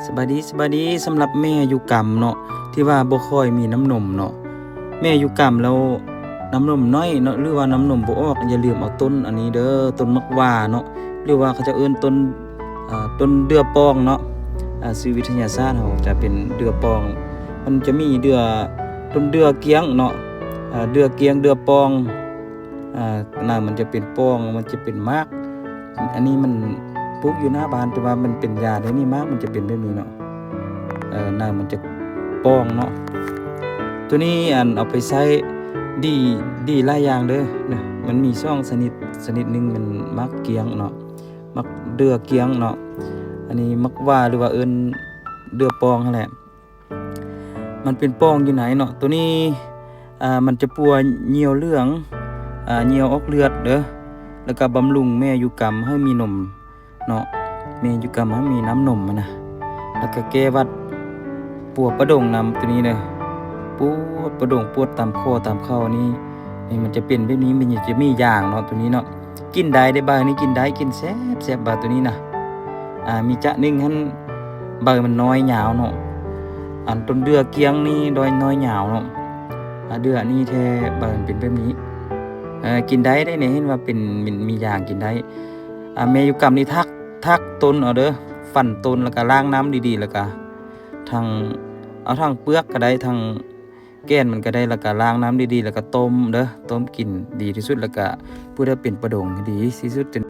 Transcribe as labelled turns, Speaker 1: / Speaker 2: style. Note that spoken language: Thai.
Speaker 1: สบายดีสำหรับแม่อยู่กำเนาะที่ว่าบ่ค่อยมีน้ำนมเนาะแม่อยู่กำแล้วน้ำนมน้อยเนาะหรือว่าน้ำนมบ่ออกอย่าลืมเอาต้นอันนี้เด้อต้นมักหว่าเนาะหรือว่าเขาจะเอิ้นต้นเดือปองเนาะชื่อวิทยาศาสตร์เฮาจะเป็นเดือปองมันจะมีต้นเดือเกียงเนาะเดือเกียงเดือปองน่ะมันจะเป็นปองมันจะเป็นมากอันนี้มันปลูกอยู่หน้าบ้านแต่ว่ามันเป็นยาได้นี่มากมันจะเป็นแบบนี้เนาะน่ามันจะป้องเนาะตัวนี้เอาไปใช้ดีหลายอย่างเด้อนะมันมีช่องชนิดหนึงมันมักเกียงเนาะมักเดือเกียงเนาะอันนี้มักว่าหรือว่าเอิ้นเดือปองนั่นแหละมันเป็นป้องอยู่ไหนเนาะตัวนี้มันจะปัวเหี่ยวเหลืองเหี่ยวออกเลือดเด้อแล้วก็บำรุงแม่อยู่กำให้มีนมเนาะแม่อยู่กำให้มีน้ำนมนะแล้วก็แก้วัดปวดประดงนำตัวนี้เลยปวดประดงปวดตามคอตามเข่านี่มันจะเป็นแบบนี้มันจะมีอย่างเนาะตัวนี้เนาะกินได้บ้างนี่กินได้กินแซ่บบาตัวนี้นะมีจะนึงหันใบมันน้อยหยาวเนาะอันต้นเดือเกียงนี่ดอยน้อยหยาวเนาะเดือนี่แท้ใบมันเป็นแบบนี้กินได้เนี่ยเห็นว่าเป็นมีอย่างกินได้แม่อยู่กำนี่ทักต้นเอาเด้อฟันต้นแล้วก็ล้างน้ำดีๆแล้วก็ทางเปลือกก็ได้ทางแก้นมันก็ได้แล้วก็ล้างน้ำดีๆแล้วก็ต้มเด้อต้มกินดีที่สุดแล้วก็ผู้ได้เป็นประดงดีที่สุด